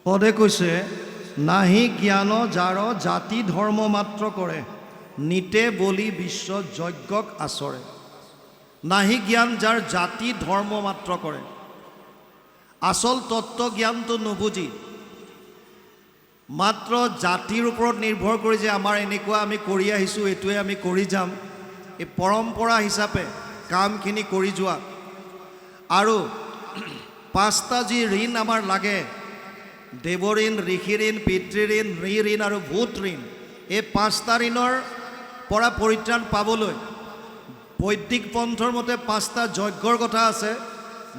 পদে কৈছে, নাহি জ্ঞান যাৰ জাতি ধৰ্ম মাত্ৰ কৰে, নিতে বলি বিশ্ব যজ্ঞক আচৰে। নাহি জ্ঞান যাৰ জাতি ধৰ্ম মাত্ৰ কৰে, আচল তত্ত্ব জ্ঞানটো নুবুজি মাত্ৰ জাতিৰ ওপৰত নিৰ্ভৰ কৰি যে আমাৰ এনেকুৱা আমি কৰি আহিছোঁ, এইটোৱে আমি কৰি যাম, এই পৰম্পৰা হিচাপে কামখিনি কৰি যোৱা। আৰু পাঁচটা যি ঋণ আমাৰ লাগে, দেৱ ঋণ, ঋষি ঋণ, পিতৃ ঋণ, নৃ ঋণ আৰু ভূত ঋণ, এই পাঁচটা ঋণৰ পৰা পৰিত্ৰাণ পাবলৈ বৈদিক পন্থৰ মতে পাঁচটা যজ্ঞৰ কথা আছে।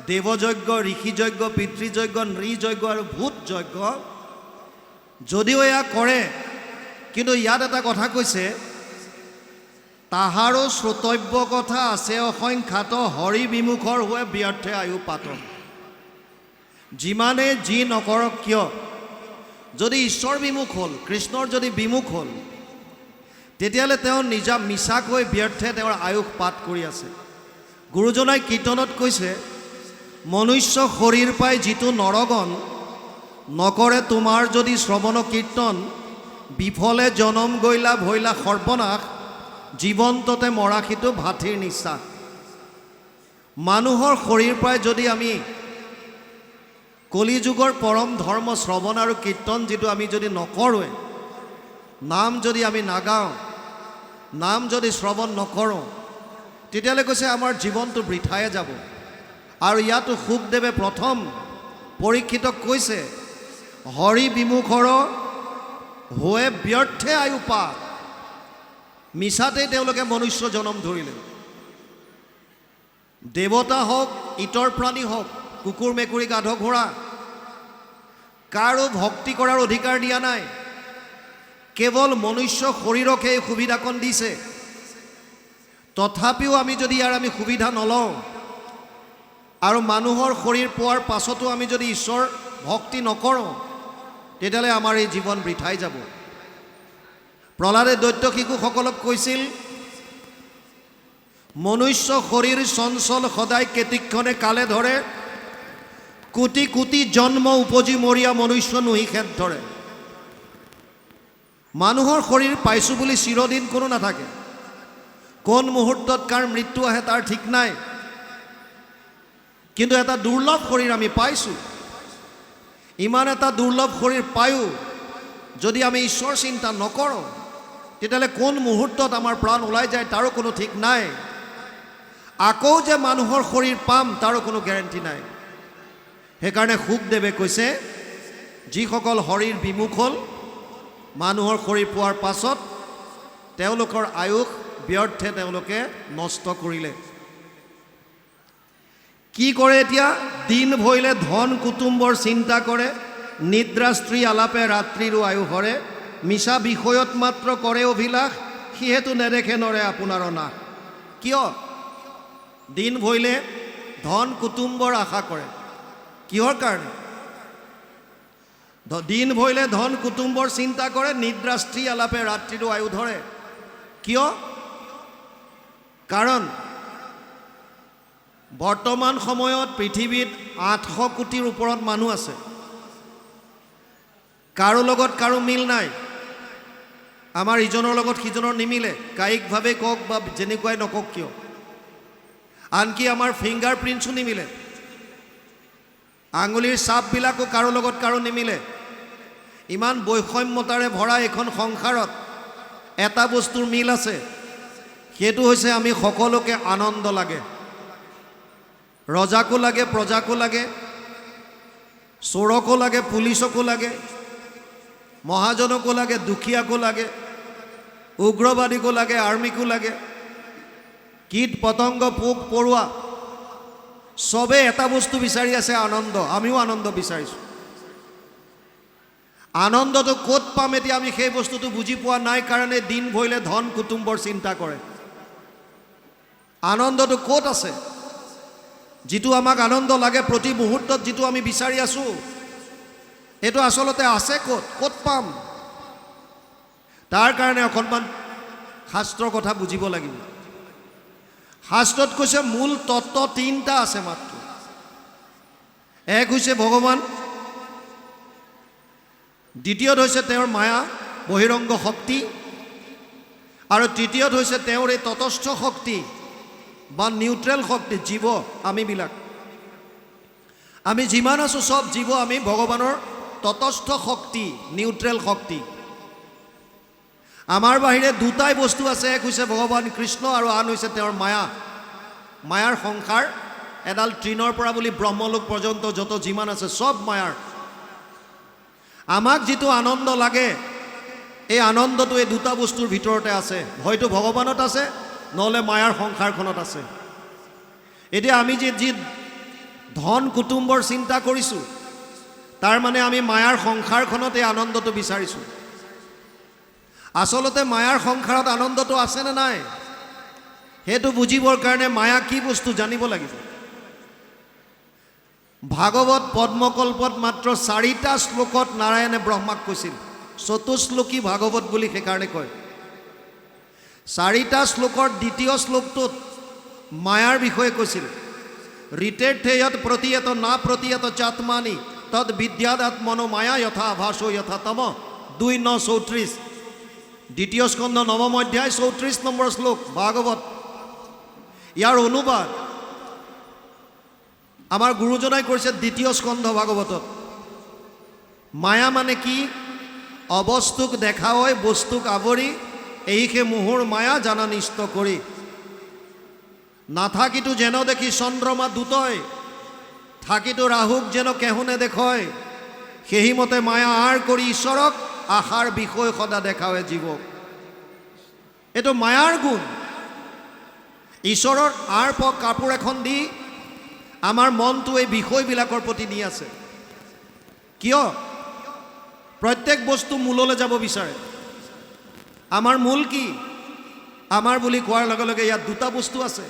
দেৱযজ্ঞ, ঋষি যজ্ঞ, পিতৃযজ্ঞ, নৃ যজ্ঞ আৰু ভূত যজ্ঞ। যদিও এয়া কৰে, কিন্তু ইয়াত এটা কথা কৈছে, তাহাৰো শ্ৰোতব্য কথা আছে অসংখ্যাত, হৰি বিমুখৰ হৈ ব্যৰ্থে আয়ু পাত। যিমানে যি নকৰক কিয়, যদি ঈশ্বৰ বিমুখ হ'ল, কৃষ্ণৰ যদি বিমুখ হ'ল, তেতিয়াহ'লে তেওঁ নিজা মিছাকৈ ব্যৰ্থে তেওঁৰ আয়ুস পাত কৰি আছে। গুৰুজনাই কীৰ্তনত কৈছে, মনুষ্য শৰীৰ পাই যিটো নৰগণ, নকৰে তোমাৰ যদি শ্ৰৱণ কীৰ্তন, বিফলে জনম গৈলা ভৈলা সৰ্বনাশ, জীৱন্ততে মৰাশীটো ভাথিৰ নিশ্বাস। মানুহৰ শৰীৰ পাই যদি আমি কলিযুগৰ পৰম ধৰ্ম শ্ৰৱণ আৰু কীৰ্তন যিটো আমি যদি নকৰোঁৱে, নাম যদি আমি নাগাওঁ, নাম যদি শ্ৰৱণ নকৰোঁ, তেতিয়াহ'লে কৈছে আমাৰ জীৱনটো বৃথায়ে যাব। আৰু ইয়াতো শুকদেৱে প্ৰথম পৰীক্ষিতক কৈছে, হৰি বিমুখৰ হৈ ব্যৰ্থে আয়ু পাত। মিছাতেই তেওঁলোকে মনুষ্য জনম ধৰিলে। দেৱতা হওক, ইতৰ প্ৰাণী হওক, কুকুৰ মেকুৰী গাধ ঘোঁৰা, কাৰো ভক্তি কৰাৰ অধিকাৰ দিয়া নাই। কেৱল মনুষ্য শৰীৰকহে এই সুবিধাকণ দিছে। তথাপিও আমি যদি ইয়াৰ আমি সুবিধা নলওঁ আৰু মানুহৰ শৰীৰ পোৱাৰ পাছতো আমি যদি ঈশ্বৰ ভক্তি নকৰোঁ, তেতিয়াহ'লে আমাৰ এই জীৱন বৃথাই যাব। প্ৰহ্লাদে দৈত্য শিশুসকলক কৈছিল, মনুষ্য শৰীৰ চঞ্চল সদায় কেতিক্ষণে কালে ধৰে, কোটি কোটি জন্ম উপজি মৰিয়া মনুষ্য নুহি খেদ ধৰে। মানুহৰ শৰীৰ পাইছোঁ বুলি চিৰদিন কোনো নাথাকে। কোন মুহূৰ্তত কাৰ মৃত্যু আহে তাৰ ঠিক নাই। কিন্তু এটা দুৰ্লভ শৰীৰ আমি পাইছোঁ। ইমান এটা দুৰ্লভ শৰীৰ পায়ো যদি আমি ঈশ্বৰ চিন্তা নকৰোঁ, তেতিয়াহ'লে কোন মুহূৰ্তত আমাৰ প্ৰাণ ওলাই যায় তাৰো কোনো ঠিক নাই। আকৌ যে মানুহৰ শৰীৰ পাম তাৰো কোনো গেৰেণ্টি নাই। সেইকাৰণে শুকদেৱে কৈছে, যিসকল শৰীৰ বিমুখ হ'ল, মানুহৰ শৰীৰ পোৱাৰ পাছত তেওঁলোকৰ আয়ুস ব্যৰ্থে তেওঁলোকে নষ্ট কৰিলে। কি কৰে এতিয়া? দিন ভৰিলে ধন কুটুম্বৰ চিন্তা কৰে, নিদ্ৰা স্ত্ৰী আলাপে ৰাত্ৰিৰো আয়ু হৰে, মিছা বিষয়ত মাত্ৰ কৰে অভিলাষ, সিহেতু নেদেখে নৰে আপোনাৰ নাশ। কিয়? দিন ভৰিলে ধন কুটুম্বৰ আশা কৰে। কিহৰ কাৰণে? দিন ভৰিলে ধন কুটুম্বৰ চিন্তা কৰে, নিদ্ৰা স্ত্ৰী আলাপে ৰাত্ৰিৰো আয়ু ধৰে। কিয়? কাৰণ বৰ্তমান সময়ত পৃথিৱীত 800 কোটিৰ ওপৰত মানুহ আছে। কাৰো লগত কাৰো মিল নাই। আমাৰ ইজনৰ লগত সিজনৰ নিমিলে, কায়িকভাৱে কওক বা যেনেকুৱাই নকওক কিয়। আনকি আমাৰ ফিংগাৰ প্ৰিণ্টছো নিমিলে। আঙুলিৰ ছাপবিলাকো কাৰো লগত কাৰো নিমিলে। ইমান বৈষম্যতাৰে ভৰা এখন সংসাৰত এটা বস্তুৰ মিল আছে, সেইটো হৈছে আমি সকলোকে আনন্দ লাগে। ৰজাকো লাগে, প্ৰজাকো লাগে, চোৰকো লাগে, পুলিচকো লাগে, মহাজনকো লাগে, দুখীয়াকো লাগে, উগ্ৰবাদীকো লাগে, আৰ্মিকো লাগে, কীট পতংগ পোক পৰুৱা, চবে এটা বস্তু বিচাৰি আছে, আনন্দ। আমিও আনন্দ বিচাৰিছোঁ। আনন্দটো ক'ত পাম এতিয়া আমি সেই বস্তুটো বুজি পোৱা নাই কাৰণে দিন ভৰিলে ধন কুটুম্বৰ চিন্তা কৰে। আনন্দটো ক'ত আছে? যিটো আমাক আনন্দ লাগে প্ৰতি মুহূৰ্তত, যিটো আমি বিচাৰি আছোঁ, এইটো আচলতে আছে ক'ত? ক'ত পাম? তাৰ কাৰণে অকণমান শাস্ত্ৰৰ কথা বুজিব লাগিব। শাস্ত্ৰত কৈছে মূল তত্ত্ব তিনিটা আছে মাত্ৰ। এক হৈছে ভগৱান, দ্বিতীয়ত হৈছে তেওঁৰ মায়া বহিৰংগ শক্তি, আৰু তৃতীয়ত হৈছে তেওঁৰ এই তটস্থ শক্তি বা নিউট্ৰেল শক্তি, জীৱ আমিবিলাক। আমি যিমান আছোঁ চব জীৱ, আমি ভগৱানৰ তটস্থ শক্তি, নিউট্ৰেল শক্তি। আমাৰ বাহিৰে দুটাই বস্তু আছে, এক হৈছে ভগৱান কৃষ্ণ আৰু আন হৈছে তেওঁৰ মায়া। মায়াৰ সংসাৰ এডাল তৃণৰ পৰা বুলি ব্ৰহ্মলোক পৰ্যন্ত যত যিমান আছে চব মায়াৰ। আমাক যিটো আনন্দ লাগে, এই আনন্দটো এই দুটা বস্তুৰ ভিতৰতে আছে, হয়তো ভগৱানত আছে নহ'লে মায়াৰ সংসাৰখনত আছে। এতিয়া আমি যি ধন কুটুম্বৰ চিন্তা কৰিছোঁ, তাৰ মানে আমি মায়াৰ সংসাৰখনত এই আনন্দটো বিচাৰিছোঁ। আচলতে মায়াৰ সংসাৰত আনন্দটো আছেনে নাই, সেইটো বুজিবৰ কাৰণে মায়া কি বস্তু জানিব লাগিব। ভাগৱত পদ্মকল্পত মাত্ৰ 4টা শ্লোকত নাৰায়ণে ব্ৰহ্মাক কৈছিল, চতুশ্লোকী ভাগৱত বুলি সেইকাৰণে কয়। 4টা শ্লোকৰ দ্বিতীয় শ্লোকটোত মায়াৰ বিষয়ে কৈছিল। ঋতেৰ্থেয়ত প্ৰতিয়ত না প্ৰতিয়ত চাত্মানি তদ বিদ্যাদাত্মনো মায়া যথা আভাসো যথা তম 2:9-34, দ্বিতীয় স্কন্ধ 9ম অধ্যায় 34 নম্বৰ শ্লোক ভাগৱত। ইয়াৰ অনুবাদ আমাৰ গুৰুজনাই কৰিছে দ্বিতীয় স্কন্ধ ভাগৱতত। মায়া মানে কি? অবস্তুক দেখা হয় বস্তুক আৱৰি, এইহে মোহৰ মায়া জানা নিষ্ট কৰি। নাথাকিতো যেন দেখি চন্দ্ৰমা দুটয়, থাকিতো ৰাহুক যেন কেহুনে দেখয়, সেই মতে মায়া আৰ কৰি ঈশ্বৰক আশাৰ বিষয় সদা দেখাৱে জীৱক। এইটো মায়াৰ গুণ। ঈশ্বৰৰ আৰ কাপোৰ এখন দি আমাৰ মনটো এই বিষয়বিলাকৰ প্ৰতি নি আছে। কিয়? প্ৰত্যেক বস্তু মূললৈ যাব বিচাৰে। আমাৰ মূল কি? আমাৰ বুলি কোৱাৰ লগে লগে ইয়াত দুটা বস্তু আছে।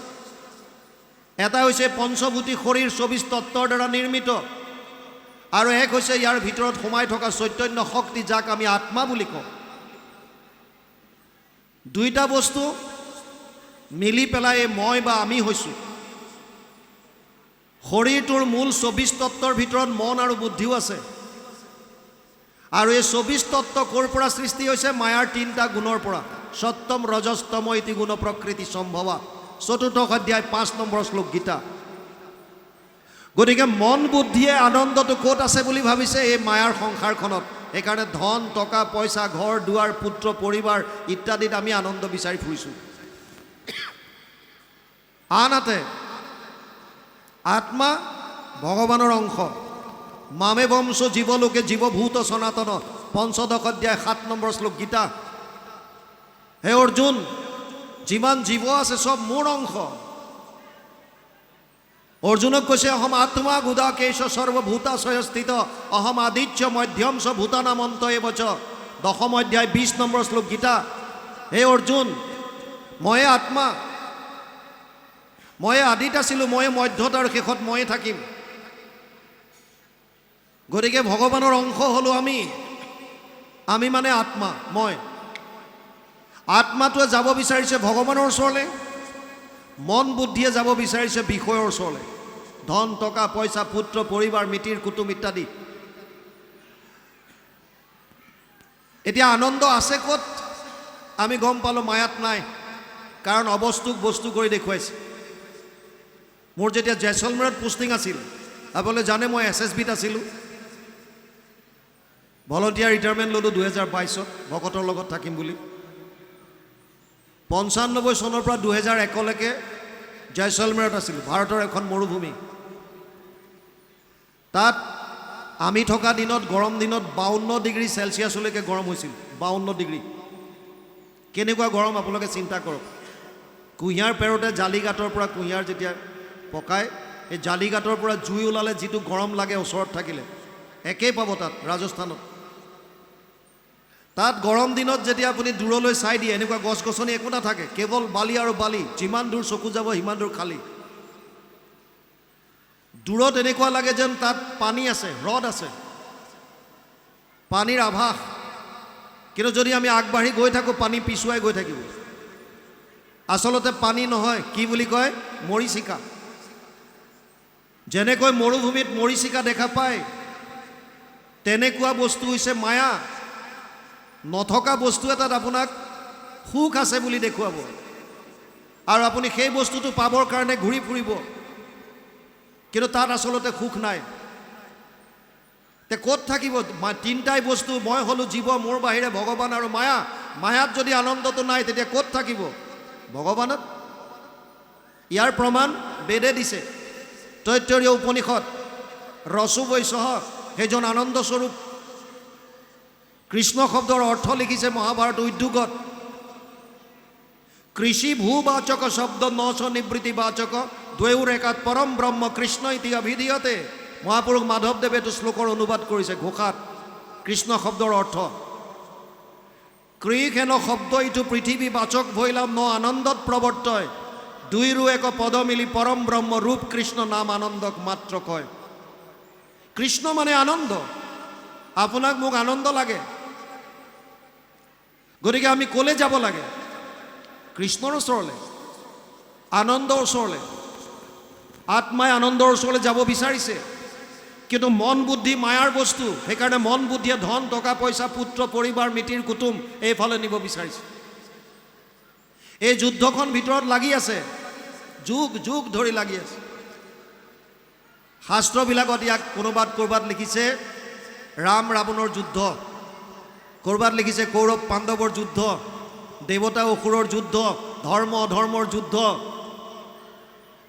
এটা হৈছে পঞ্চভূতি শৰীৰ 24 তত্ত্বৰ দ্বাৰা নিৰ্মিত, আৰু এক হৈছে ইয়াৰ ভিতৰত সোমাই থকা চৈতন্য শক্তি, যাক আমি আত্মা বুলি কওঁ। দুইটা বস্তু মিলি পেলাই মই বা আমি হৈছোঁ। শৰীৰটোৰ মূল 24 তত্ত্বৰ ভিতৰত মন আৰু বুদ্ধিও আছে, আৰু এই 24 তত্ত্ব ক'ৰ পৰা সৃষ্টি হৈছে? মায়াৰ 3টা গুণৰ পৰা। সত্যম ৰজস্তম ইতি গুণ প্ৰকৃতি সম্ভৱা, 4ৰ্থ অধ্যায় 5 নম্বৰ শ্লোক গীতা। গতিকে মন বুদ্ধিয়ে আনন্দটো ক'ত আছে বুলি ভাবিছে? এই মায়াৰ সংসাৰখনত। সেইকাৰণে ধন টকা পইচা, ঘৰ দুৱাৰ, পুত্ৰ পৰিবাৰ ইত্যাদিত আমি আনন্দ বিচাৰি ফুৰিছোঁ। আনহাতে আত্মা ভগৱানৰ অংশ। মামে বংশ জীৱলোকে জীৱভূত সনাতন, 5ম অধ্যায় 7 নম্বৰ শ্লোক গীতা। হে অৰ্জুন, যিমান জীৱ আছে চব মোৰ অংশ। অৰ্জুনক কৈছে অহম আত্মা গুদাকেশ সৰ্বভূতাশয় স্থিত, অহম আদিত্য মধ্যম চ ভূতানাম অন্ত এবচ, 10ম অধ্যায় 20 নম্বৰ শ্লোক গীতা। হে অৰ্জুন, ময়ে আত্মা, ময়ে আদিত আছিলোঁ, ময়ে মধ্যত আৰু শেষত ময়ে থাকিম। গতিকে ভগৱানৰ অংশ হ'লোঁ আমি। আমি মানে আত্মা, মই। আত্মাটোৱে যাব বিচাৰিছে ভগৱানৰ ওচৰলৈ, মন বুদ্ধিয়ে যাব বিচাৰিছে বিষয়ৰ ওচৰলৈ। ধন টকা পইচা, পুত্ৰ পৰিবাৰ, মিতিৰ কুটুম ইত্যাদি। এতিয়া আনন্দ আছে ক'ত? আমি গম পালোঁ মায়াত নাই, কাৰণ অবস্তুক বস্তু কৰি দেখুৱাইছে। মোৰ যেতিয়া জেছলমেৰত পোষ্টিং আছিল, আপোনালোকে জানে মই SSBত আছিলোঁ। ভলণ্টিয়াৰ ৰিটায়াৰমেণ্ট ল'লোঁ 2022ত ভকতৰ লগত থাকিম বুলি। 95 চনৰ পৰা 2001লৈকে জয়ছলমেৰত আছিলোঁ। ভাৰতৰ এখন মৰুভূমি। তাত আমি থকা দিনত গৰম দিনত 52 ডিগ্ৰী চেলচিয়াছলৈকে গৰম হৈছিল। 52 ডিগ্ৰী। কেনেকুৱা গৰম আপোনালোকে চিন্তা কৰক। কুঁহিয়াৰ পেৰতে জালিগাঁতৰ পৰা কুঁহিয়াৰ যেতিয়া পকায়, এই জালিগাঁতৰ পৰা জুই ওলালে যিটো গৰম লাগে ওচৰত থাকিলে, একেই পাব তাত ৰাজস্থানত। তাত গৰম দিনত যেতিয়া আপুনি দূৰলৈ চাই দিয়ে, এনেকুৱা গছ গছনি একো নাথাকে, কেৱল বালি আৰু বালি। যিমান দূৰ চকু যাব সিমান দূৰ খালী। দূৰত এনেকুৱা লাগে যেন তাত পানী আছে, হ্ৰদ আছে, পানীৰ আভাস। কিন্তু যদি আমি আগবাঢ়ি গৈ থাকোঁ, পানী পিছুৱাই গৈ থাকিব। আচলতে পানী নহয়, কি বুলি কয়? মৰীচিকা। যেনেকৈ মৰুভূমিত মৰীচিকা দেখা পায়, তেনেকুৱা বস্তু হৈছে মায়া। নথকা বস্তু এটাত আপোনাক সুখ আছে বুলি দেখুৱাব, আৰু আপুনি সেই বস্তুটো পাবৰ কাৰণে ঘূৰি ফুৰিব, কিন্তু তাত আচলতে সুখ নাই। তে ক'ত থাকিব তিনিটাই বস্তু? মই হ'লো জীৱ, মোৰ বাহিৰে ভগৱান আৰু মায়া। মায়াত যদি আনন্দটো নাই, তেতিয়া ক'ত থাকিব? ভগৱানত। ইয়াৰ প্ৰমাণ বেদে দিছে। তৈত্তৰীয় উপনিষদ ৰসো বৈশহ, সেইজন আনন্দস্বৰূপ। কৃষ্ণ শব্দৰ অৰ্থ লিখিছে মহাভাৰত উদ্যোগত। কৃষি ভূবাচক শব্দ নশ নিবৃত্তিবাচক দ্বৈৰ একাত পৰম ব্ৰহ্ম কৃষ্ণ ইতি অভিধীয়তে। মহাপুৰুষ মাধৱদেৱে এইটো শ্লোকৰ অনুবাদ কৰিছে ঘোষাত। কৃষ্ণ শব্দৰ অৰ্থ কৃষ হেন শব্দ ইটো পৃথিৱী বাচক ভৈলাম ন আনন্দত প্ৰৱৰ্তয়। দুইৰো এক পদ মিলি পৰম ব্ৰহ্ম ৰূপ কৃষ্ণ নাম আনন্দক মাত্ৰ কয়। কৃষ্ণ মানে আনন্দ। আপোনাক মোক আনন্দ লাগে, গতিকে আমি ক'লে যাব লাগে? কৃষ্ণৰ ওচৰলৈ, আনন্দৰ ওচৰলৈ। আত্মাই আনন্দৰ ওচৰলৈ যাব বিচাৰিছে, কিন্তু মন বুদ্ধি মায়াৰ বস্তু। সেইকাৰণে মন বুদ্ধিয়ে ধন টকা পইচা পুত্ৰ পৰিবাৰ মিতিৰ কুটুম এইফালে নিব বিচাৰিছে। এই যুদ্ধখন ভিতৰত লাগি আছে, যুগ যুগ ধৰি লাগি আছে। শাস্ত্ৰবিলাকত ইয়াক ক'ৰবাত লিখিছে ৰাম ৰাৱণৰ যুদ্ধ, ক'ৰবাত লিখিছে কৌৰৱ পাণ্ডৱৰ যুদ্ধ, দেৱতা অসুৰৰ যুদ্ধ, ধৰ্ম অধৰ্মৰ যুদ্ধ।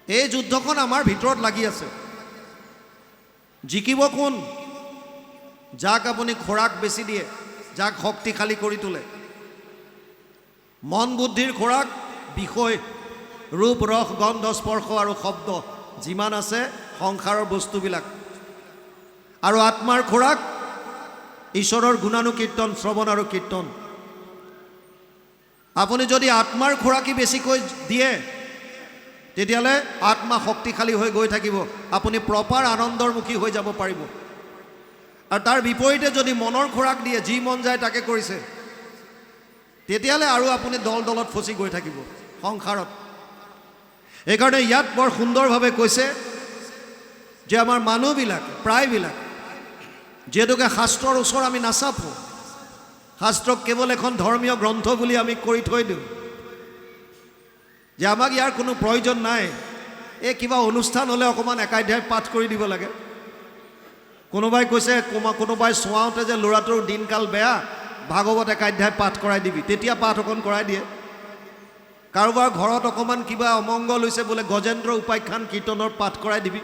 এই যুদ্ধখন আমাৰ ভিতৰত লাগি আছে। জিকিব কোন? যাক আপুনি খোৰাক বেছি দিয়ে, যাক শক্তিশালী কৰি তোলে। মন বুদ্ধিৰ খোৰাক বিষয়, ৰূপ ৰস গন্ধ স্পৰ্শ আৰু শব্দ যিমান আছে সংসাৰৰ বস্তুবিলাক। আৰু আত্মাৰ খোৰাক ঈশ্বৰৰ গুণানুকীৰ্তন শ্ৰৱণ আৰু কীৰ্তন। আপুনি যদি আত্মাৰ খোৰাকি বেছিকৈ দিয়ে, তেতিয়াহ'লে আত্মা শক্তিশালী হৈ গৈ থাকিব, আপুনি প্ৰপাৰ আনন্দৰ মুখী হৈ যাব পাৰিব। আৰু তাৰ বিপৰীতে যদি মনৰ খোৰাক দিয়ে, যি মন যায় তাকে কৰিছে, তেতিয়াহ'লে আৰু আপুনি দলত ফচি গৈ থাকিব সংসাৰত। সেইকাৰণে ইয়াত বৰ সুন্দৰভাৱে কৈছে যে আমাৰ মানুহবিলাক প্ৰায়বিলাক যিহেতুকে শাস্ত্ৰৰ ওচৰ আমি নাচাপোঁ, শাস্ত্ৰক কেৱল এখন ধৰ্মীয় গ্ৰন্থ বুলি আমি কৰি থৈ দিওঁ, যে আমাক ইয়াৰ কোনো প্ৰয়োজন নাই। এই কিবা অনুষ্ঠান হ'লে অকণমান একাধ্যায় পাঠ কৰি দিব লাগে। কোনোবাই কৈছে কোনোবাই চোৱাওঁতে যে ল'ৰাটোৰ দিনকাল বেয়া, ভাগৱত একাধ্যায় পাঠ কৰাই দিবি, তেতিয়া পাঠ অকণ কৰাই দিয়ে। কাৰোবাৰ ঘৰত অকণমান কিবা অমংগল হৈছে বোলে, গজেন্দ্ৰ উপাখ্যান কীৰ্তনৰ পাঠ কৰাই দিবি।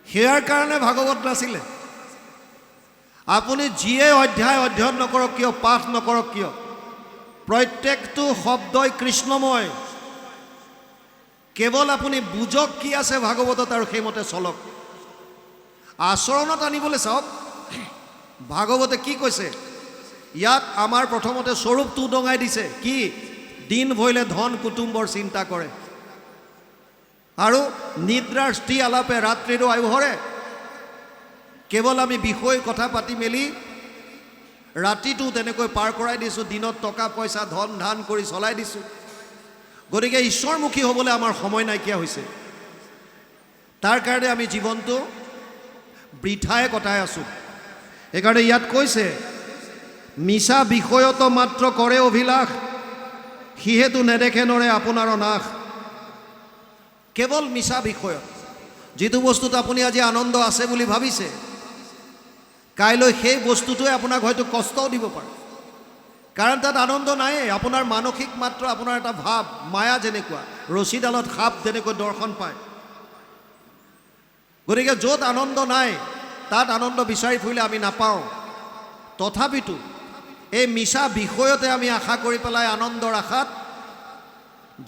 সেয়াৰ কাৰণে ভাগৱত নাছিলে। আপুনি যিয়ে অধ্যায় অধ্যয়ন নকৰক কিয়, পাঠ নকৰক কিয়, প্ৰত্যেকটো শব্দই কৃষ্ণময়। কেৱল আপুনি বুজক কি আছে ভাগৱতত আৰু সেইমতে চলক। আচৰণত আনিবলৈ চাওক। ভাগৱতে কি কৈছে ইয়াত? আমাৰ প্ৰথমতে স্বৰূপটো উদঙাই দিছে। কি? দিন ভৰিলে ধন কুটুম্বৰ চিন্তা কৰে, আৰু নিদ্ৰাৰ স্ত্ৰী আলাপে ৰাত্ৰিৰো আয়ু হৰে। কেৱল আমি বিষয় কথা পাতি মেলি ৰাতিটো তেনেকৈ পাৰ কৰাই দিছোঁ, দিনত টকা পইচা ধন ধান কৰি চলাই দিছোঁ। গতিকে ঈশ্বৰমুখী হ'বলৈ আমাৰ সময় নাইকিয়া হৈছে। তাৰ কাৰণে আমি জীৱনটো বৃথাই কটাই আছোঁ। সেইকাৰণে ইয়াত কৈছে মিছা বিষয়ত মাত্ৰ কৰে অভিলাষ, সিহেতু নেদেখে নৰে আপোনাৰ নাশ। কেৱল মিছা বিষয়ত, যিটো বস্তুত আপুনি আজি আনন্দ আছে বুলি ভাবিছে, কাইলৈ সেই বস্তুটোৱে আপোনাক হয়তো কষ্টও দিব পাৰে, কাৰণ তাত আনন্দ নায়েই। আপোনাৰ মানসিক মাত্ৰ আপোনাৰ এটা ভাৱ, মায়া যেনেকুৱা ৰছীডালত সাপ যেনেকৈ দৰ্শন পায়। গতিকে য'ত আনন্দ নাই তাত আনন্দ বিচাৰি ফুৰিলে আমি নাপাওঁ। তথাপিতো এই মিছা বিষয়তে আমি আশা কৰি পেলাই আনন্দৰ আশাত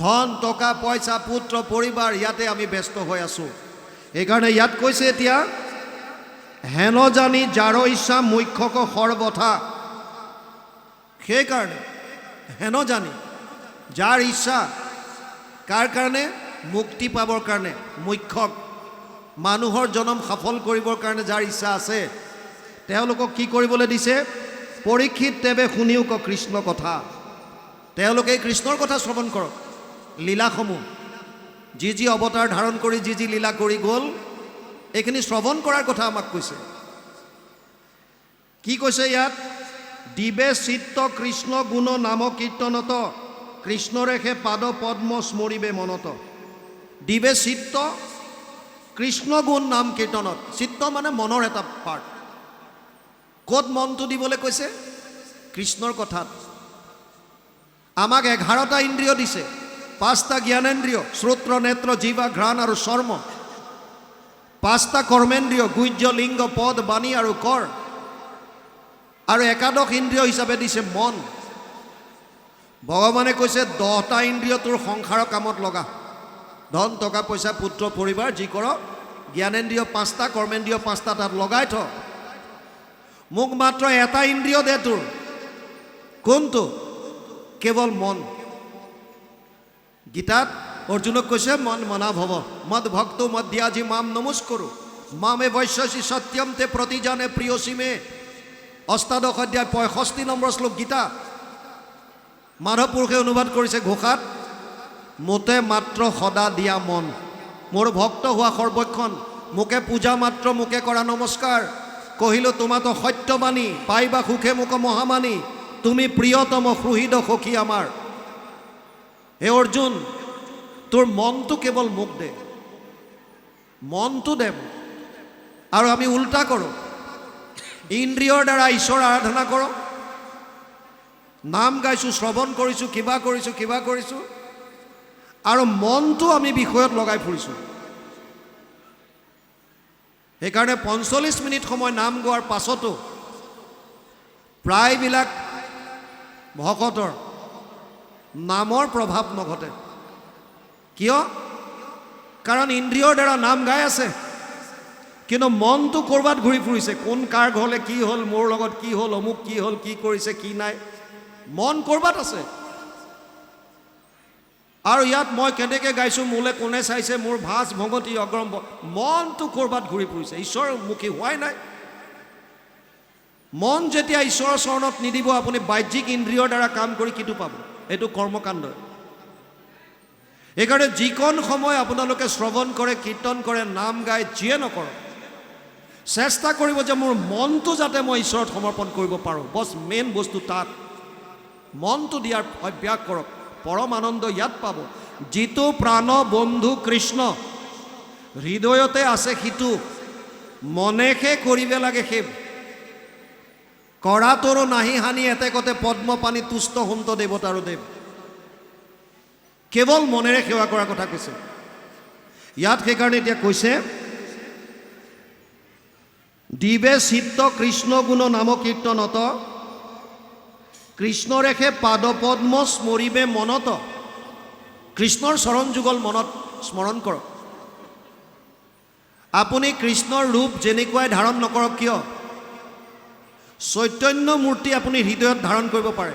ধন টকা পইচা পুত্ৰ পৰিবাৰ ইয়াতে আমি ব্যস্ত হৈ আছোঁ। সেইকাৰণে ইয়াত কৈছে এতিয়া হেন জানি যাৰ ইচ্ছা মুখ্যক সৰ্বথা। সেইকাৰণে হেন জানি যাৰ ইচ্ছা, কাৰ কাৰণে? মুক্তি পাবৰ কাৰণে, মুখ্যক মানুহৰ জনম সফল কৰিবৰ কাৰণে যাৰ ইচ্ছা আছে, তেওঁলোকক কি কৰিবলৈ দিছে? পৰীক্ষিত তেবে শুনিও ক কৃষ্ণ কথা। তেওঁলোকে কৃষ্ণৰ কথা শ্ৰৱণ কৰক। লীলাসমূহ, যি যি অৱতাৰ ধাৰণ কৰি যি যি লীলা কৰি গ'ল, এইখিনি শ্ৰৱণ কৰাৰ কথা আমাক কৈছে। কি কৈছে ইয়াত? দিবে চিত্ত কৃষ্ণ গুণ নাম কীৰ্তনত, কৃষ্ণৰেখে পাদ পদ্ম স্মৰিবে মনত। দিবে চিত্ত কৃষ্ণ গুণ নাম কীৰ্তনত। চিত্ত মানে মনৰ এটা পাৰ্ট। ক'ত মনটো দিবলৈ কৈছে? কৃষ্ণৰ কথাত। আমাক 11টা ইন্দ্ৰিয় দিছে, 5টা জ্ঞানেন্দ্ৰিয়, শ্ৰোত্ৰ নেত্ৰ জিহ্বা ঘ্ৰাণ আৰু চৰ্ম, 5টা কৰ্মেন্দ্ৰিয়, গুহ্য লিংগ পদ বাণী আৰু কৰ, আৰু একাদশ ইন্দ্ৰিয় হিচাপে দিছে মন। ভগৱানে কৈছে 10টা ইন্দ্ৰিয় তোৰ সংসাৰৰ কামত লগা, ধন টকা পইচা পুত্ৰ পৰিবাৰ যি কৰ, জ্ঞানেন্দ্ৰিয় 5টা, কৰ্মেন্দ্ৰিয় 5টা তাত লগাই থ। মোক মাত্ৰ এটা ইন্দ্ৰিয় দে তোৰ। কোনটো? কেৱল মন। গীতাত অৰ্জুনক কৈছে মন মনা ভৱ মদ ভক্ত মধ্যাজি মাম নমস্কৰো মামে বৈশ্যসি সত্যম তে প্ৰতিজানে প্ৰিয়সী মে। অষ্টাদশ অধ্যায় 65 নম্বৰ শ্লোক গীতা। মাধৱ পুৰুষে অনুবাদ কৰিছে ঘোষাত, মোতে মাত্ৰ সদা দিয়া মন, মোৰ ভক্ত হোৱা সৰ্বক্ষণ, মোকে পূজা মাত্ৰ মোকে কৰা নমস্কাৰ, কহিলো তোমাতো সত্যবাণী, পাইবা সুখে মোক মহামানী, তুমি প্ৰিয়তম সুহৃদ সখী আমাৰ। হে অৰ্জুন, তোৰ মনটো কেৱল মোক দে, মনটো দে মোক। আৰু আমি উল্টা কৰোঁ, ইন্দ্ৰিয়ৰ দ্বাৰা ঈশ্বৰ আৰাধনা কৰোঁ, নাম গাইছোঁ, শ্ৰৱণ কৰিছোঁ, কিবা কৰিছোঁ, আৰু মনটো আমি বিষয়ত লগাই ফুৰিছোঁ। সেইকাৰণে 45 মিনিট সময় নাম গোৱাৰ পাছতো প্ৰায়বিলাক ভকতৰ নামৰ প্ৰভাৱ নঘটে। কিয়? কাৰণ ইন্দ্ৰিয়ৰ দ্বাৰা নাম গাই আছে, কিন্তু মনটো ক'ৰবাত ঘূৰি ফুৰিছে। কোন কাৰ ঘৰলে কি হ'ল, মোৰ লগত কি হ'ল, অমুক কি হ'ল, কি কৰিছে কি নাই, মন ক'ৰবাত আছে। আৰু ইয়াত মই কেনেকৈ গাইছোঁ, মোলৈ কোনে চাইছে, মোৰ ভাজ ভঙতি অগ্ৰম, মনটো ক'ৰবাত ঘূৰি ফুৰিছে, ঈশ্বৰমুখী হোৱাই নাই। মন যেতিয়া ঈশ্বৰৰ চৰণত নিদিব, আপুনি বাহ্যিক ইন্দ্ৰিয়ৰ দ্বাৰা কাম কৰি কিটো পাব? এইটো কৰ্মকাণ্ড। সেইকাৰণে যিকণ সময় আপোনালোকে শ্ৰৱণ কৰে, কীৰ্তন কৰে, নাম গায়, যিয়ে নকৰক, চেষ্টা কৰিব যে মোৰ মনটো যাতে মই ঈশ্বৰত সমৰ্পণ কৰিব পাৰোঁ। বছ মেইন বস্তু তাত মনটো দিয়াৰ অভ্যাস কৰক। পৰম আনন্দ ইয়াত পাব। যিটো প্ৰাণ বন্ধু কৃষ্ণ হৃদয়তে আছে, সিটো মনেহে কৰিব লাগে সেৱ, কৰা তোৰো নাহি হানি, এতেকতে পদ্ম পানী তুষ্ট সুন্ত দেৱতাৰো দেৱ। কেৱল মনেৰে সেৱা কৰাৰ কথা কৈছে ইয়াত। সেইকাৰণে এতিয়া কৈছে, দিবে চিত্ত কৃষ্ণ গুণ নাম কীৰ্তনত, কৃষ্ণৰেখে পাদপদ্ম স্মৰিবে মনত। কৃষ্ণৰ চৰণ যুগল মনত স্মৰণ কৰক। আপুনি কৃষ্ণৰ ৰূপ যেনেকুৱাই ধাৰণ নকৰক কিয়, চৈতন্য মূৰ্তি আপুনি হৃদয়ত ধাৰণ কৰিব পাৰে।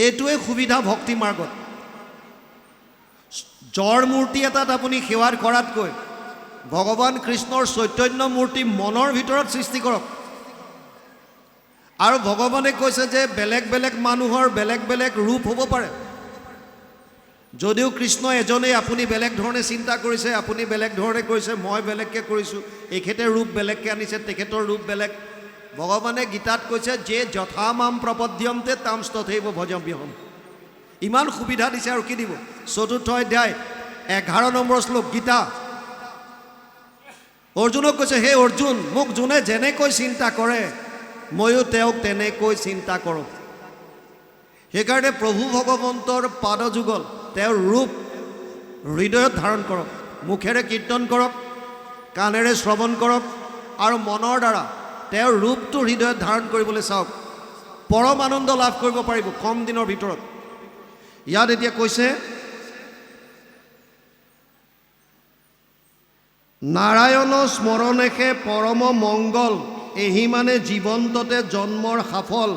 এইটোৱে সুবিধা ভক্তি মাৰ্গত। জড় মূৰ্তি এটাত আপুনি সেৱা কৰাতকৈ ভগৱান কৃষ্ণৰ চৈতন্য মূৰ্তি মনৰ ভিতৰত সৃষ্টি কৰক। আৰু ভগৱানে কৈছে যে বেলেগ বেলেগ মানুহৰ বেলেগ বেলেগ ৰূপ হ'ব পাৰে। যদিও কৃষ্ণ এজনেই, আপুনি বেলেগ ধৰণে চিন্তা কৰিছে, আপুনি বেলেগ ধৰণে কৰিছে, মই বেলেগকৈ কৰিছোঁ, এখেতে ৰূপ বেলেগকৈ আনিছে, তেখেতৰ ৰূপ বেলেগ। ভগৱানে গীতাত কৈছে যে যথা মাম প্ৰপদ্যন্তে তাম তথৈব ভজম্যহম। ইমান সুবিধা দিছে আৰু কি দিব। 4ৰ্থ অধ্যায় 11 নম্বৰ শ্লোক গীতা। অৰ্জুনক কৈছে, হে অৰ্জুন, মোক যোনে যেনেকৈ চিন্তা কৰে ময়ো তেওঁক তেনেকৈ চিন্তা কৰোঁ। সেইকাৰণে প্ৰভু ভগৱন্তৰ পাদযুগল, তেওঁৰ ৰূপ হৃদয়ত ধাৰণ কৰক, মুখেৰে কীৰ্তন কৰক, কাণেৰে শ্ৰৱণ কৰক, আৰু মনৰ দ্বাৰা তেওঁৰ ৰূপটো হৃদয়ত ধাৰণ কৰিবলৈ চাওক। পৰম আনন্দ লাভ কৰিব পাৰিব কম দিনৰ ভিতৰত। ইয়াত এতিয়া কৈছে, নাৰায়ণ স্মৰণেহে পৰম মংগল, এহি মানে জীৱন্ততে জন্মৰ সাফল,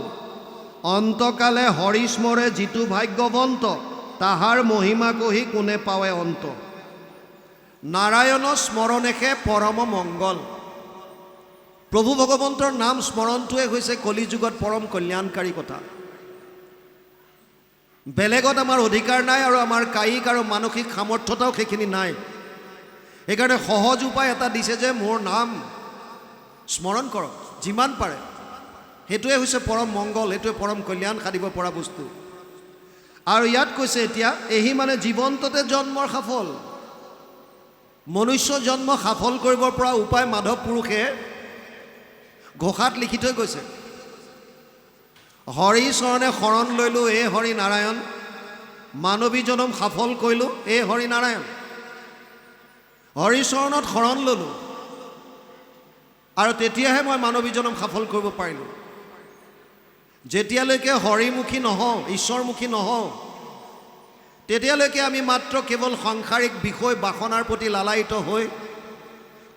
অন্তকালে হৰি স্মৰে যিটো ভাগ্যৱন্ত, তাহাৰ মহিমা কহি কোনে পাৱে অন্ত। নাৰায়ণ স্মৰণেহে পৰম মংগল। প্ৰভু ভগৱন্তৰ নাম স্মৰণটোৱে হৈছে কলিযুগত পৰম কল্যাণকাৰী কথা। বেলেগত আমাৰ অধিকাৰ নাই, আৰু আমাৰ কায়িক আৰু মানসিক সামৰ্থ্যতাও সেইখিনি নাই। সেইকাৰণে সহজ উপায় এটা দিছে যে মোৰ নাম স্মৰণ কৰক যিমান পাৰে। সেইটোৱে হৈছে পৰম মংগল, সেইটোৱে পৰম কল্যাণ সাধিব পৰা বস্তু। আৰু ইয়াত কৈছে এতিয়া এহি মানে জীৱন্ততে জন্মৰ সাফল। মনুষ্য জন্ম সাফল কৰিব পৰা উপায় মাধৱ পুৰুষে ঘোষাত লিখি থৈ গৈছে। হৰি চৰণে শৰণ লৈলোঁ এ হৰি নাৰায়ণ, মানৱী জনম সাফল কৰিলোঁ এ হৰি নাৰায়ণ। হৰি চৰণত শৰণ ল'লোঁ আৰু তেতিয়াহে মই মানৱী জনম সাফল কৰিব পাৰিলোঁ। যেতিয়ালৈকে হৰিমুখী নহওঁ, ঈশ্বৰমুখী নহওঁ, তেতিয়ালৈকে আমি মাত্ৰ কেৱল সাংসাৰিক বিষয় বাসনাৰ প্ৰতি লালায়িত হৈ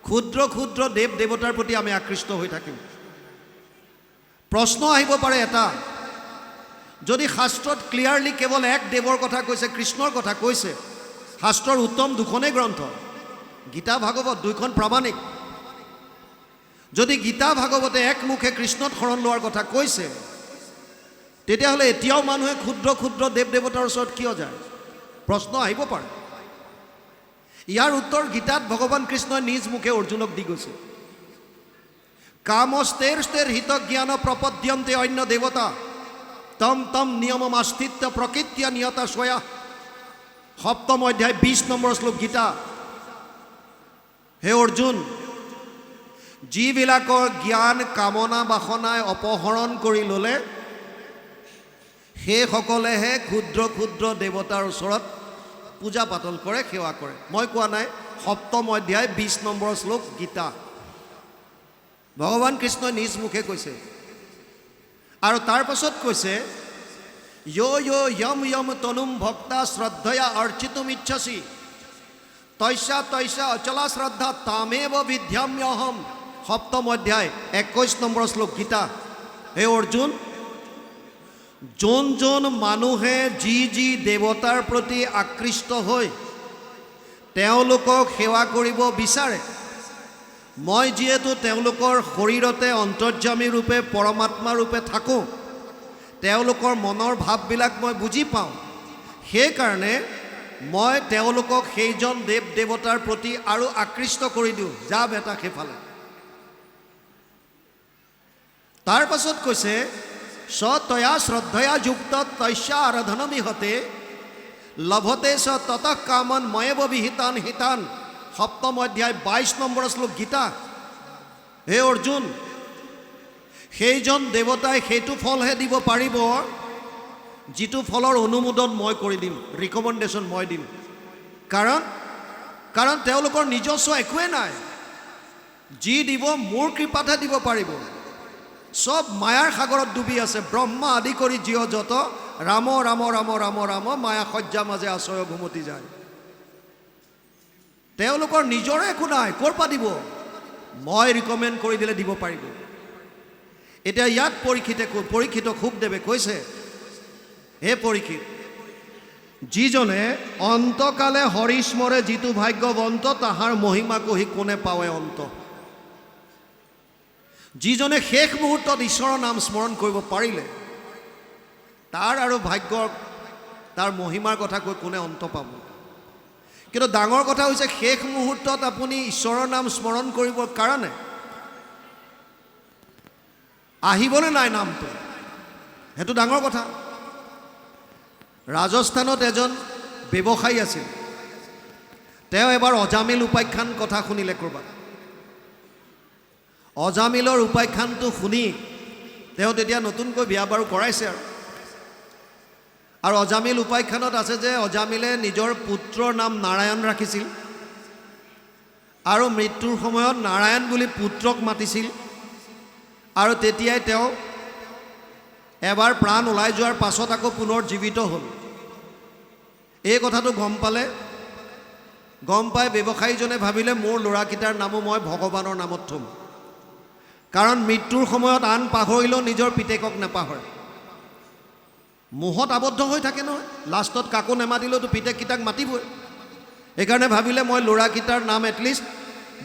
ক্ষুদ্ৰ ক্ষুদ্ৰ দেৱ দেৱতাৰ প্ৰতি আমি আকৃষ্ট হৈ থাকিম। প্ৰশ্ন আহিব পাৰে এটা, যদি শাস্ত্ৰত ক্লিয়াৰলি কেৱল এক দেৱৰ কথা কৈছে, কৃষ্ণৰ কথা কৈছে, শাস্ত্ৰৰ উত্তম দুখনেই গ্ৰন্থ, গীতা ভাগৱত দুইখন প্ৰামাণিক। যদি গীতা ভাগৱতে একমুখে কৃষ্ণত শৰণ লোৱাৰ কথা কৈছে, তেতিয়াহ'লে এতিয়াও মানুহে ক্ষুদ্ৰ ক্ষুদ্ৰ দেৱ দেৱতাৰ ওচৰত কিয় যায়? প্ৰশ্ন আহিব পাৰে। ইয়াৰ উত্তৰ গীতাত ভগৱান কৃষ্ণই নিজ মুখে অৰ্জুনক দি গৈছে। কামস্তেৰ স্তেৰ হিত জ্ঞান প্ৰপদ্যন্তে অন্য দেৱতা তম তম নিয়মম আস্থিত্য প্ৰকৃত্য নিয়তা স্বয়া। 7ম অধ্যায় 20 নম্বৰ শ্লোক গীতা। হে অৰ্জুন, যিবিলাকৰ জ্ঞান কামনা বাসনাই অপহৰণ কৰি ল'লে, সেইসকলেহে ক্ষুদ্ৰ ক্ষুদ্ৰ দেৱতাৰ ওচৰত পূজা পাতল কৰে, সেৱা কৰে। মই কোৱা নাই, 7ম অধ্যায় 20 নম্বৰ শ্লোক গীতা। ভগৱান কৃষ্ণই নিজ মুখে কৈছে। আৰু তাৰ পাছত কৈছে, য়ম য়ম তনুম ভক্তা শ্ৰদ্ধয়া অৰ্চিতুম ইচ্ছসি তৈষা তৈষা অচলা শ্ৰদ্ধা তামেব বিদ্যাম্যহম। 7ম অধ্যায় 21 নম্বৰ শ্লোক গীতা। হে অৰ্জুন, যোন যোন মানুহে যি যি দেৱতাৰ প্ৰতি আকৃষ্ট হৈ তেওঁলোকক সেৱা কৰিব বিচাৰে, মই যিহেতু তেওঁলোকৰ শৰীৰতে অন্তৰ্যামী ৰূপে পৰমাত্মা ৰূপে থাকোঁ, তেওঁলোকৰ মনৰ ভাৱবিলাক মই বুজি পাওঁ, সেইকাৰণে মই তেওঁলোকক সেইজন দেৱ দেৱতাৰ প্ৰতি আৰু আকৃষ্ট কৰি দিওঁ। যা বেটা সেইফালে। তাৰ পাছত কৈছে, স তয়া শ্ৰদ্ধয়া যুক্ত তস্যা আৰাধনমিহতে লভতে স ততঃ কামন ময়েব বিহিতান হিতান। 7ম অধ্যায় 22 নম্বৰ শ্লোক গীতা। হে অৰ্জুন, সেইজন দেৱতাই সেইটো ফলহে দিব পাৰিব যিটো ফলৰ অনুমোদন মই কৰি দিম, ৰিকমেণ্ডেশ্যন মই দিম। কাৰণ তেওঁলোকৰ নিজস্ব একোৱে নাই। যি দিব মোৰ কৃপাতহে দিব পাৰিব। সব মায়াৰ সাগৰত ডুবি আছে। ব্ৰহ্মা আদি কৰি জীৱ যত ৰাম ৰাম ৰাম ৰাম ৰাম মায়া সজ্জা মাজে আশ্ৰয় ঘুমতি যায়। তেওঁলোকৰ নিজৰে একো নাই, ক'ৰ পৰা দিব? মই ৰিকমেণ্ড কৰি দিলে দিব পাৰিব। এতিয়া ইয়াত পৰীক্ষিত সুখদেৱে কৈছে, হে পৰীক্ষিত, যিজনে অন্তকালে হৰিস্মৰে যিটো ভাগ্যৱন্ত, তাহাৰ মহিমা কহি কোনে পাৱে অন্ত। যিজনে শেষ মুহূৰ্তত ঈশ্বৰৰ নাম স্মৰণ কৰিব পাৰিলে, তাৰ আৰু ভাগ্যৰ তাৰ মহিমাৰ কথা কৈ কোনে অন্ত পাব। কিন্তু ডাঙৰ কথা হৈছে, শেষ মুহূৰ্তত আপুনি ঈশ্বৰৰ নাম স্মৰণ কৰিবৰ কাৰণে আহিবনে নাই নামটো, সেইটো ডাঙৰ কথা। ৰাজস্থানত এজন ব্যৱসায়ী আছিল। তেওঁ এবাৰ অজামিল উপাখ্যান কথা শুনিলে ক'ৰবাত। অজামিলৰ উপাখ্যানটো শুনি তেওঁ তেতিয়া নতুনকৈ বিয়া বাৰু কৰাইছে। আৰু অজামিল উপাখ্যানত আছে যে অজামিলে নিজৰ পুত্ৰৰ নাম নাৰায়ণ ৰাখিছিল আৰু মৃত্যুৰ সময়ত নাৰায়ণ বুলি পুত্ৰক মাতিছিল। আৰু তেতিয়াই তেওঁ এবাৰ প্ৰাণ ওলাই যোৱাৰ পাছত আকৌ পুনৰ জীৱিত হ'ল। এই কথাটো গম পাই ব্যৱসায়ীজনে ভাবিলে, মোৰ ল'ৰাকেইটাৰ নামো মই ভগৱানৰ নামত থ'ম। কাৰণ মৃত্যুৰ সময়ত আন পাহৰিলেও নিজৰ পিতেকক নাপাহৰে। মোহত আবদ্ধ হৈ থাকে নহয়, লাষ্টত কাকো নেমাতিলেওতো পিতেককেইটাক মাতিবই। সেইকাৰণে ভাবিলে, মই ল'ৰাকেইটাৰ নাম এটলিষ্ট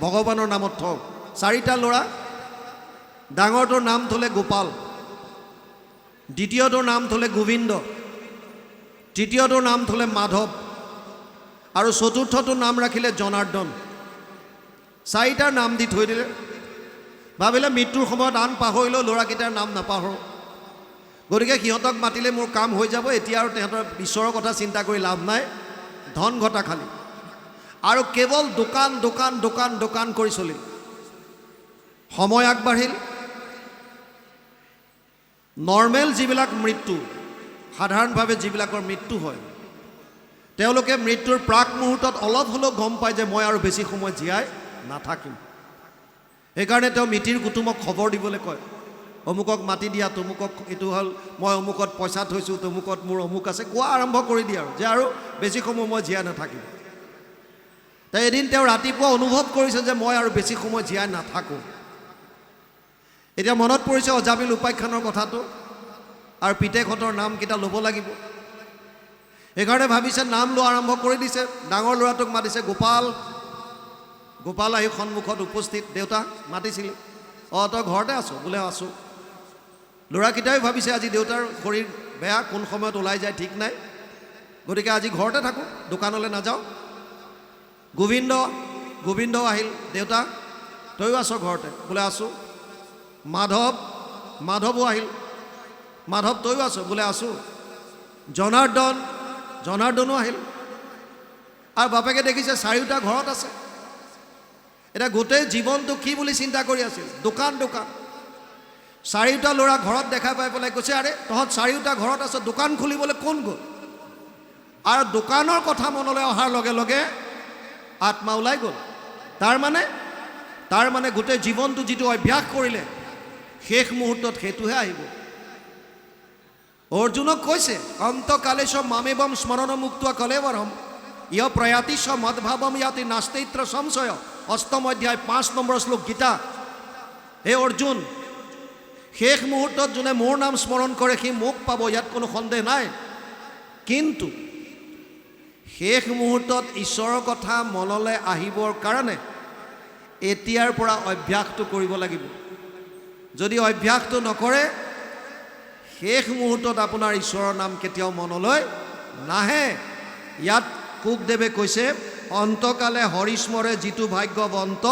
ভগৱানৰ নামত থওঁ। 4টা ল'ৰা। ডাঙৰটোৰ নাম থ'লে গোপাল, দ্বিতীয়টোৰ নাম থ'লে গোবিন্দ, তৃতীয়টোৰ নাম থ'লে মাধৱ আৰু চতুৰ্থটোৰ নাম ৰাখিলে জনাৰ্দন। 4টাৰ নাম দি থৈ দিলে। ভাবিলে মৃত্যুৰ সময়ত আন পাহৰিলেও ল'ৰাকেইটাৰ নাম নাপাহৰোঁ, গতিকে সিহঁতক মাতিলে মোৰ কাম হৈ যাব, এতিয়া আৰু তেহঁতৰ ঈশ্বৰৰ কথা চিন্তা কৰি লাভ নাই, ধন ঘটা খালি। আৰু কেৱল দোকান দোকান দোকান দোকান কৰি চলিল। সময় আগবাঢ়িল। নৰ্মেল যিবিলাক মৃত্যু, সাধাৰণভাৱে যিবিলাকৰ মৃত্যু হয়, তেওঁলোকে মৃত্যুৰ প্ৰাক মুহূৰ্তত অলপ হ'লেও গম পায় যে মই আৰু বেছি সময় জীয়াই নাথাকিম। সেইকাৰণে তেওঁ মিতিৰ কুটুমক খবৰ দিবলৈ কয়, অমুকক মাতি দিয়া, তমুকক এইটো হ'ল, মই অমুকত পইচা থৈছোঁ, তমুকত মোৰ অমুক আছে, কোৱা আৰম্ভ কৰি দিয়ে আৰু যে আৰু বেছি সময় মই জীয়াই নাথাকিম। তাই এদিন তেওঁ ৰাতিপুৱা অনুভৱ কৰিছে যে মই আৰু বেছি সময় জীয়াই নাথাকোঁ। এতিয়া মনত পৰিছে অজামিল উপাখ্যানৰ কথাটো, আৰু পিতেকহঁতৰ নামকেইটা ল'ব লাগিব। সেইকাৰণে ভাবিছে নাম লোৱা আৰম্ভ কৰি দিছে। ডাঙৰ ল'ৰাটোক মাতিছে, গোপাল। গোপাল আহি সন্মুখত উপস্থিত। দেউতা মাতিছিলে। তই ঘৰতে আছ? বোলে আছোঁ। ল'ৰাকেইটাই ভাবিছে আজি দেউতাৰ শৰীৰ বেয়া, কোন সময়ত ওলাই যায় ঠিক নাই, গতিকে আজি ঘৰতে থাকোঁ, দোকানলৈ নাযাওঁ। গোবিন্দ আহিল। দেউতা তয়ো আছ ঘৰতে? বোলে আছোঁ। মাধৱো আহিল। মাধৱ তয়ো আছ? বোলে আছোঁ। জনাৰ্দনো আহিল। আৰু বাপেকে দেখিছে চাৰিওটা ঘৰত আছে। এতিয়া গোটেই জীৱনটো কি বুলি চিন্তা কৰি আছিল? দোকান দোকান। চাৰিওটা ল'ৰা ঘৰত দেখা পাই পেলাই কৈছে, আৰে তহঁত চাৰিওটা ঘৰত আছে, দোকান খুলিবলৈ কোন গ'ল? আৰু দোকানৰ কথা মনলৈ অহাৰ লগে লগে আত্মা ওলাই গ'ল। তাৰ মানে গোটেই জীৱনটো যিটো অভ্যাস কৰিলে, শেষ মুহূৰ্তত সেইটোহে আহিব। অৰ্জুনক কৈছে, অন্তকালেশ মামেবম স্মৰণ মুক্ত কলেৱৰম ইয় প্ৰয়াতিশ মদভাৱম ইয়াতি নাস্তিত্ৰ সংশয়। 8ম অধ্যায় 5 নম্বৰ শ্লোক গীতা। হে অৰ্জুন, শেষ মুহূৰ্তত যোনে মোৰ নাম স্মৰণ কৰে সি মোক পাব, ইয়াত কোনো সন্দেহ নাই। কিন্তু শেষ মুহূৰ্তত ঈশ্বৰৰ কথা মনলৈ আহিবৰ কাৰণে এতিয়াৰ পৰা অভ্যাসটো কৰিব লাগিব। যদি অভ্যাসটো নকৰে, শেষ মুহূৰ্তত আপোনাৰ ঈশ্বৰৰ নাম কেতিয়াও মনলৈ নাহে। ইয়াত কোকদেৱে কৈছে, অন্তকালে হৰিস্মৰে যিটো ভাগ্যৱন্ত,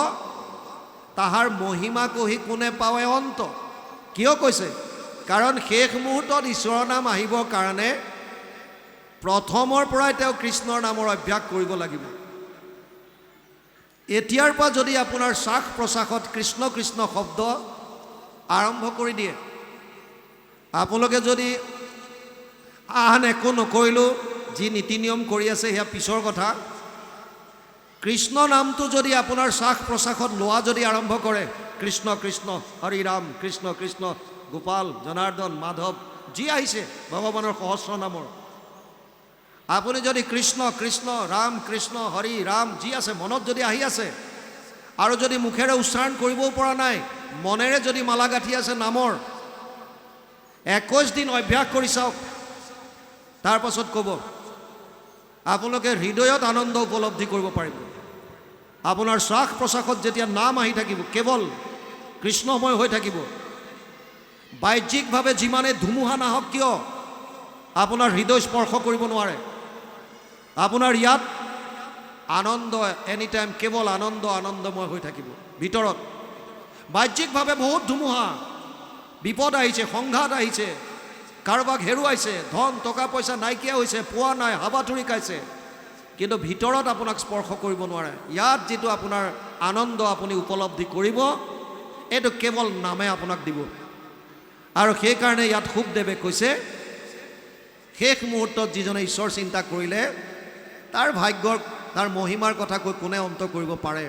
তাহাৰ মহিমা কহি কোনে পাৱে অন্ত। কিয় কৈছে? কাৰণ শেষ মুহূৰ্তত ঈশ্বৰৰ নাম আহিবৰ কাৰণে প্ৰথমৰ পৰাই তেওঁ কৃষ্ণৰ নামৰ অভ্যাস কৰিব লাগিব। এতিয়াৰ পৰা যদি আপোনাৰ শ্বাস প্ৰশ্বাসত কৃষ্ণ কৃষ্ণ শব্দ আৰম্ভ কৰি দিয়ে, আপোনালোকে যদি আন একো নকৰিলেও যি নীতি নিয়ম কৰি আছে সেয়া পিছৰ কথা, কৃষ্ণ নামটো যদি আপোনাৰ শ্বাস প্ৰশ্বাসত লোৱা যদি আৰম্ভ কৰে, কৃষ্ণ কৃষ্ণ হৰি ৰাম, কৃষ্ণ কৃষ্ণ গোপাল, জনাৰ্দন, মাধৱ, যি আহিছে ভগৱানৰ সহস্ৰ নামৰ, আপুনি যদি কৃষ্ণ কৃষ্ণ ৰাম কৃষ্ণ হৰি ৰাম যি আছে মনত যদি আহি আছে, আৰু যদি মুখেৰে উচ্চাৰণ কৰিবও পৰা নাই, মনেৰে যদি মালা গাঁঠি আছে নামৰ, 21 দিন অভ্যাস কৰি চাওক। তাৰ পাছত ক'ব, আপোনালোকে হৃদয়ত আনন্দ উপলব্ধি কৰিব পাৰিব। আপোনাৰ শ্বাস প্ৰশ্বাসত যেতিয়া নাম আহি থাকিব, কেৱল কৃষ্ণময় হৈ থাকিব, বাহ্যিকভাৱে যিমানে ধুমুহা নাহক কিয় আপোনাৰ হৃদয় স্পৰ্শ কৰিব নোৱাৰে। আপোনাৰ ইয়াত আনন্দ এনি টাইম, কেৱল আনন্দময় হৈ থাকিব। ভিতৰত বাহ্যিকভাৱে বহুত ধুমুহা, বিপদ আহিছে, সংঘাত আহিছে, কাৰোবাক হেৰুৱাইছে, ধন টকা পইচা নাইকিয়া হৈছে, পোৱা নাই, হাবাথুৰি খাইছে, কিন্তু ভিতৰত আপোনাক স্পৰ্শ কৰিব নোৱাৰে। ইয়াত যিটো আপোনাৰ আনন্দ আপুনি উপলব্ধি কৰিব, এইটো কেৱল নামে আপোনাক দিব। আৰু সেইকাৰণে ইয়াত শুকদেৱে কৈছে, শেষ মুহূৰ্তত যিজনে ঈশ্বৰ চিন্তা কৰিলে তাৰ ভাগ্যৰ, তাৰ মহিমাৰ কথা কৈ কোনে অন্ত কৰিব পাৰে?